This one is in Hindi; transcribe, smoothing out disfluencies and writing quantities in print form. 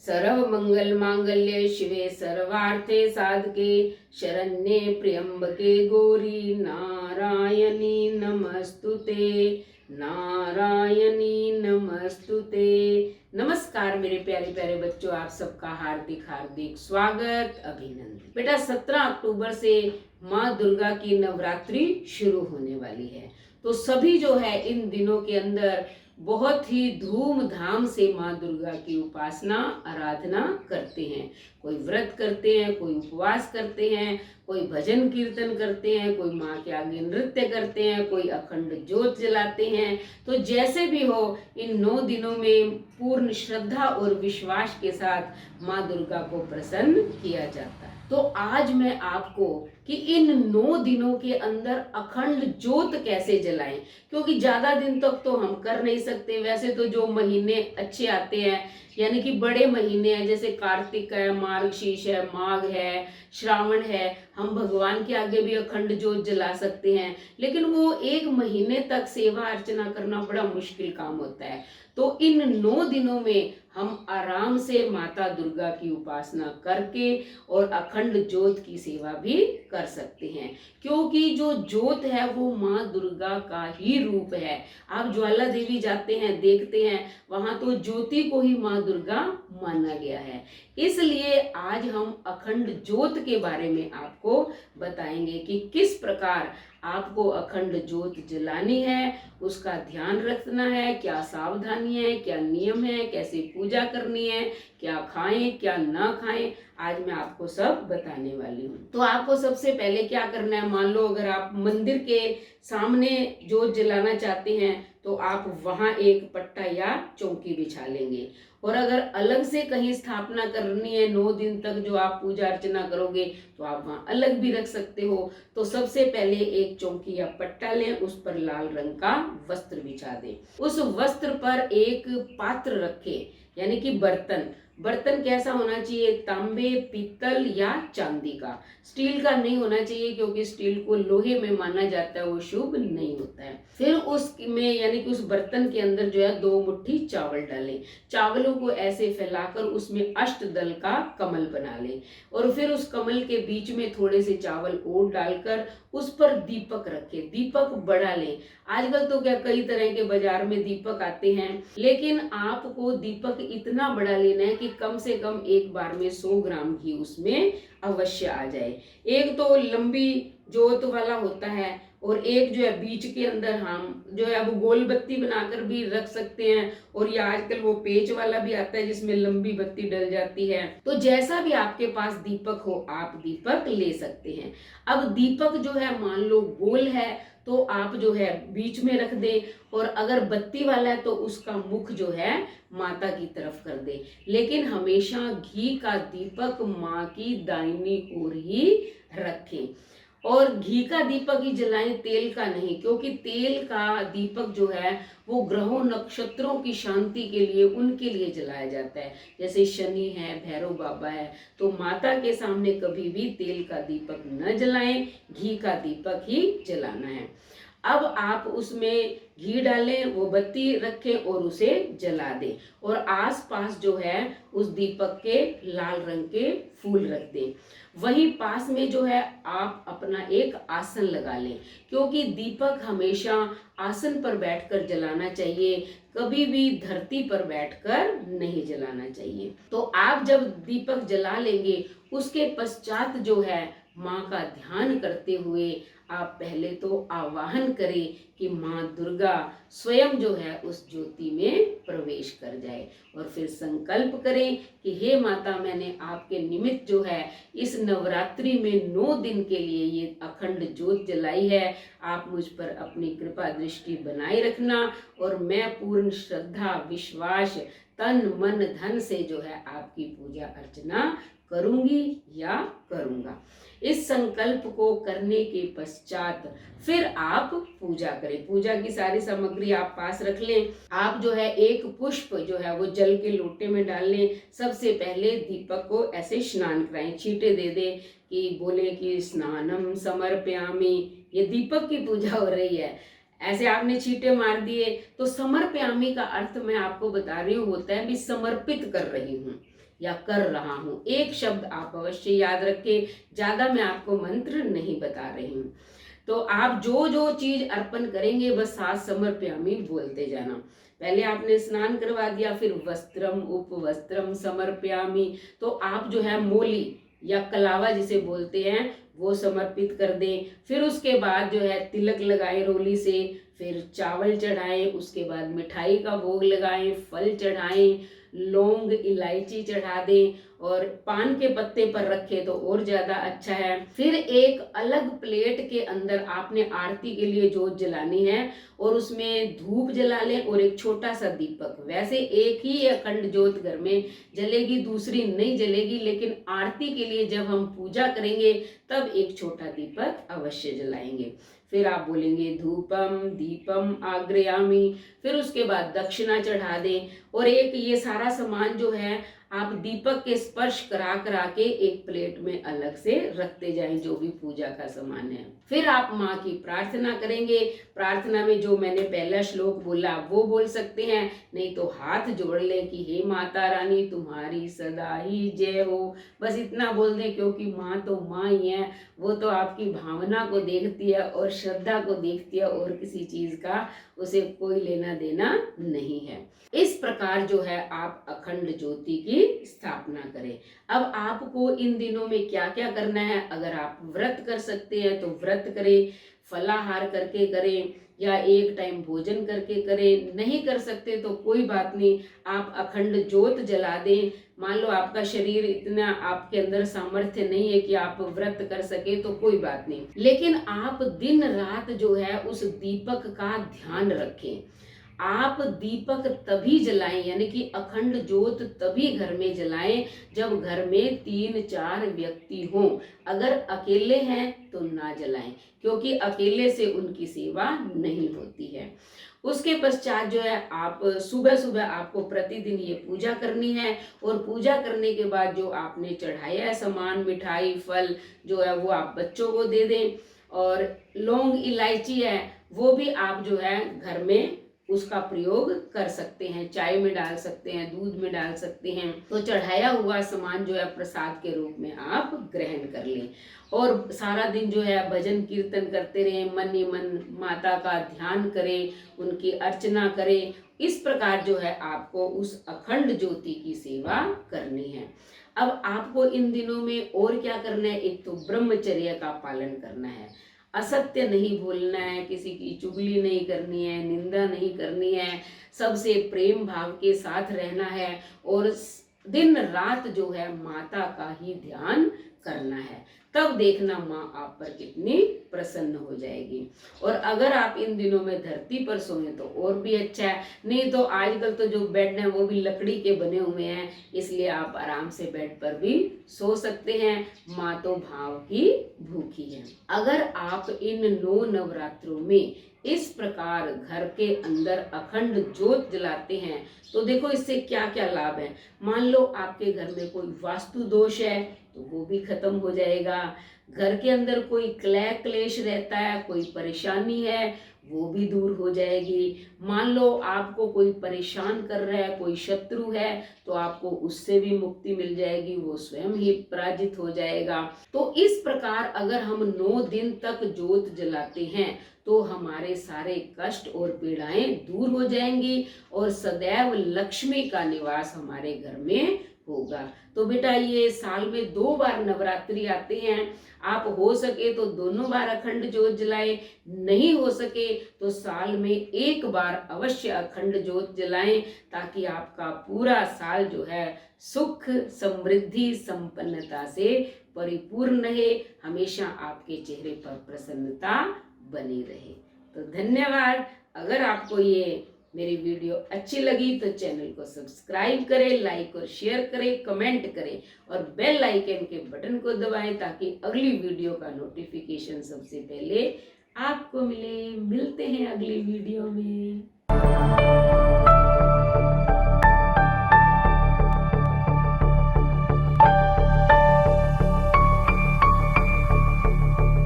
सर्व मंगल मांगल्ये शिवे सर्वार्थे साधके शरण्ये त्र्यंबके गौरी नारायणी नमस्तुते नारायणी नमस्तुते। नमस्कार मेरे प्यारे प्यारे बच्चों, आप सबका हार्दिक हार्दिक स्वागत अभिनंदन। बेटा 17 अक्टूबर से माँ दुर्गा की नवरात्रि शुरू होने वाली है, तो सभी जो है इन दिनों के अंदर बहुत ही धूमधाम से माँ दुर्गा की उपासना आराधना करते हैं। कोई व्रत करते हैं, कोई उपवास करते हैं, कोई भजन कीर्तन करते हैं, कोई माँ के आगे नृत्य करते हैं, कोई अखंड ज्योत जलाते हैं। तो जैसे भी हो, इन 9 दिनों में पूर्ण श्रद्धा और विश्वास के साथ माँ दुर्गा को प्रसन्न किया जाता है। तो आज मैं आपको कि इन 9 दिनों के अंदर अखंड ज्योत कैसे जलाएं, क्योंकि ज्यादा दिन तक तो हम कर नहीं सकते। वैसे तो जो महीने अच्छे आते हैं, यानी कि बड़े महीने हैं, जैसे कार्तिक है, मार्गशीर्ष है, माघ है, श्रावण है, हम भगवान के आगे भी अखंड ज्योत जला सकते हैं। लेकिन वो 1 महीने तक सेवा अर्चना करना बड़ा मुश्किल काम होता है। तो इन 9 दिनों में हम आराम से माता दुर्गा की उपासना करके और अखंड ज्योत की सेवा भी कर सकते हैं, क्योंकि जो ज्योत है वो माँ दुर्गा का ही रूप है। आप ज्वाला देवी जाते हैं, देखते हैं, वहां तो ज्योति को ही माँ दुर्गा माना गया है। इसलिए आज हम अखंड ज्योत के बारे में आपको बताएंगे कि किस प्रकार आपको अखंड ज्योत जलानी है, उसका ध्यान रखना है, क्या सावधानी है, क्या नियम है, कैसे पूजा करनी है, क्या खाएं क्या ना खाएं, आज मैं आपको सब बताने वाली हूँ। तो आपको सबसे पहले क्या करना है, मान लो अगर आप मंदिर के सामने ज्योत जलाना चाहते हैं तो आप वहां एक पट्टा या चौकी बिछा लेंगे। और अगर अलग से कहीं स्थापना करनी है 9 दिन तक जो आप पूजा अर्चना करोगे, तो आप वहां अलग भी रख सकते हो। तो सबसे पहले एक चौकी या पट्टा लें, उस पर लाल रंग का वस्त्र बिछा दें। उस वस्त्र पर एक पात्र रखें, यानी कि बर्तन। बर्तन कैसा होना चाहिए, तांबे, पीतल या चांदी का। स्टील का नहीं होना चाहिए, क्योंकि स्टील को लोहे में माना जाता है, वो शुभ नहीं होता है। फिर उसमें यानी कि उस बर्तन के अंदर जो है 2 मुट्ठी चावल डालें। चावलों को ऐसे फैलाकर उसमें अष्टदल का कमल बना लें, और फिर उस कमल के बीच में थोड़े से चावल और डालकर उस पर दीपक रखें। दीपक बड़ा लें। आजकल तो क्या कई तरह के बाजार में दीपक आते हैं, लेकिन आपको दीपक इतना बड़ा लेना है कि कम से कम एक बार में 100 ग्राम घी उसमें अवश्य आ जाए। एक तो लंबी जोत वाला होता है, और एक जो है बीच के अंदर हम जो है वो गोल बत्ती बनाकर भी रख सकते हैं, और या आजकल वो पेच वाला भी आता है जिसमें लंबी बत्ती डल जाती है। तो जैसा भी आपके पास दीपक हो, आप दीपक ले सकते हैं। अब दीपक जो है मान लो गोल है, तो आप जो है बीच में रख दें, और अगर बत्ती वाला है तो उसका मुख जो है माता की तरफ कर दे। लेकिन हमेशा घी का दीपक माँ की दाहिनी ओर ही रखें, और घी का दीपक ही जलाएं, तेल का नहीं, क्योंकि तेल का दीपक जो है वो ग्रहों नक्षत्रों की शांति के लिए, उनके लिए जलाया जाता है। जैसे शनि है, भैरव बाबा है, तो माता के सामने कभी भी तेल का दीपक न जलाएं, घी का दीपक ही जलाना है। अब आप उसमें घी डालें, वो बत्ती रखें और उसे जला दें, और आसपास जो है उस दीपक के लाल रंग के फूल रख दें। वहीं पास में जो है आप अपना एक आसन लगा लें, क्योंकि दीपक हमेशा आसन पर बैठकर जलाना चाहिए, कभी भी धरती पर बैठकर नहीं जलाना चाहिए। तो आप जब दीपक जला लेंगे, उसके पश्चात जो है माँ का ध्यान करते हुए आप पहले तो आवाहन करें कि माँ दुर्गा स्वयं जो है उस ज्योति में प्रवेश कर जाए, और फिर संकल्प करें कि हे माता, मैंने आपके निमित्त जो है इस नवरात्रि में 9 दिन के लिए ये अखंड ज्योत जलाई है। आप मुझ पर अपनी कृपा दृष्टि बनाए रखना, और मैं पूर्ण श्रद्धा विश्वास तन मन धन से जो है आपकी पूजा अर्चना करूंगी या करूंगा। इस संकल्प को करने के पश्चात फिर आप पूजा करें। पूजा की सारी सामग्री आप पास रख लें। आप जो है एक पुष्प जो है वो जल के लोटे में डाल लें। सबसे पहले दीपक को ऐसे स्नान कराएं, छींटे दे दे कि बोले कि स्नानम समर्पयामि, ये दीपक की पूजा हो रही है। ऐसे आपने छींटे मार दिए तो समर्पयामि का अर्थ मैं आपको बता रही हूँ होता है भी समर्पित कर रही हूँ, या कर रहा हूँ। एक शब्द आप अवश्य याद रखें, ज़्यादा मैं आपको मंत्र नहीं बता रही हूँ। तो आप जो जो चीज अर्पण करेंगे बस साथ समर्पयामि बोलते जाना। पहले आपने स्नान करवा दिया, फिर वस्त्रम उपवस्त्रम समर्पयामि, तो आप जो है मोली या कलावा जिसे बोलते हैं वो समर्पित कर दें। फिर उसके बाद जो है तिलक लगाएं रोली से, फिर चावल चढ़ाएं, उसके बाद मिठाई का भोग लगाएं, फल चढ़ाएं, लौंग इलायची चढ़ा दें और पान के पत्ते पर रखे तो और ज्यादा अच्छा है। फिर एक अलग प्लेट के अंदर आपने आरती के लिए जोत जलानी है और उसमें धूप जला लें और एक छोटा सा दीपक। वैसे एक ही अखंड जोत घर में जलेगी, दूसरी नहीं जलेगी, लेकिन आरती के लिए जब हम पूजा करेंगे तब एक छोटा दीपक अवश्य जलाएंगे। फिर आप बोलेंगे धूपम दीपम आग्रयामी, फिर उसके बाद दक्षिणा चढ़ा दें और एक ये सारा सामान जो है आप दीपक के स्पर्श करा करा के एक प्लेट में अलग से रखते जाएं, जो भी पूजा का सामान है। फिर आप माँ की प्रार्थना करेंगे। प्रार्थना में जो मैंने पहला श्लोक बोला वो बोल सकते हैं, नहीं तो हाथ जोड़ लें कि हे माता रानी तुम्हारी सदा ही जय हो। बस इतना बोल दें, क्योंकि माँ तो माँ ही है, वो तो आपकी भावना को देखती है और श्रद्धा को देखती है और किसी चीज का उसे कोई लेना देना नहीं है। इस प्रकार जो है आप अखंड ज्योति की स्थापना करें। अब आपको इन दिनों में क्या क्या करना है, अगर आप व्रत कर सकते हैं तो व्रत करें, फलाहार करके करें या एक टाइम भोजन करके करें। नहीं कर सकते तो कोई बात नहीं, आप अखंड ज्योत जला दें। मान लो आपका शरीर इतना आपके अंदर सामर्थ्य नहीं है कि आप व्रत कर सके तो कोई बात नहीं, लेकिन आप दिन रात जो है उस दीपक का ध्यान रखें। आप दीपक तभी जलाएं, यानी कि अखंड ज्योत तभी घर में जलाएं जब घर में 3-4 व्यक्ति हों। अगर अकेले हैं तो ना जलाएं, क्योंकि अकेले से उनकी सेवा नहीं होती है। उसके पश्चात जो है आप सुबह सुबह आपको प्रतिदिन ये पूजा करनी है और पूजा करने के बाद जो आपने चढ़ाया है सामान, मिठाई फल जो है वो आप बच्चों को दे दें। और लौंग इलायची है वो भी आप जो है घर में उसका प्रयोग कर सकते हैं, चाय में डाल सकते हैं, दूध में डाल सकते हैं। तो चढ़ाया हुआ सामान जो है प्रसाद के रूप में आप ग्रहण कर लें और सारा दिन जो है भजन कीर्तन करते रहें, मन ही मन माता का ध्यान करें, उनकी अर्चना करें। इस प्रकार जो है आपको उस अखंड ज्योति की सेवा करनी है। अब आपको इन दिनों में और क्या करना है, एक तो ब्रह्मचर्य का पालन करना है, असत्य नहीं बोलना है, किसी की चुगली नहीं करनी है, निंदा नहीं करनी है, सबसे प्रेम भाव के साथ रहना है और दिन रात जो है माता का ही ध्यान करना है। तब देखना माँ आप पर कितनी प्रसन्न हो जाएगी। और अगर आप इन दिनों में धरती पर सोएं तो और भी अच्छा है, नहीं तो आजकल तो जो बेड हैं वो भी लकड़ी के बने हुए हैं, इसलिए आप आराम से बेड पर भी सो सकते हैं। माँ तो भाव की भूखी है। अगर आप इन 9 नवरात्रों में इस प्रकार घर के अंदर अखंड ज्योत जलाते हैं तो देखो इससे क्या क्या लाभ है। मान लो आपके घर में कोई वास्तु दोष है तो वो भी खत्म हो जाएगा। घर के अंदर कोई क्लह क्लेश रहता है, कोई परेशानी है, वो भी दूर हो जाएगी। मान लो आपको कोई परेशान कर रहा है, कोई शत्रु है, तो आपको उससे भी मुक्ति मिल जाएगी, वो स्वयं ही पराजित हो जाएगा। तो इस प्रकार अगर हम 9 दिन तक ज्योत जलाते हैं तो हमारे सारे कष्ट और पीड़ाएं दूर हो जाएंगी और सदैव लक्ष्मी का निवास हमारे घर में होगा। तो बेटा ये साल में 2 बार नवरात्रि आते हैं, आप हो सके तो दोनों बार अखंड ज्योत जलाएं, नहीं हो सके तो साल में 1 बार अवश्य अखंड ज्योत जलाएं, ताकि आपका पूरा साल जो है सुख समृद्धि संपन्नता से परिपूर्ण रहे, हमेशा आपके चेहरे पर प्रसन्नता बनी रहे। तो धन्यवाद। अगर आपको ये मेरी वीडियो अच्छी लगी तो चैनल को सब्सक्राइब करें, लाइक और शेयर करें, कमेंट करें और बेल आइकन के बटन को दबाएं ताकि अगली वीडियो का नोटिफिकेशन सबसे पहले आपको मिले। मिलते हैं अगली वीडियो में।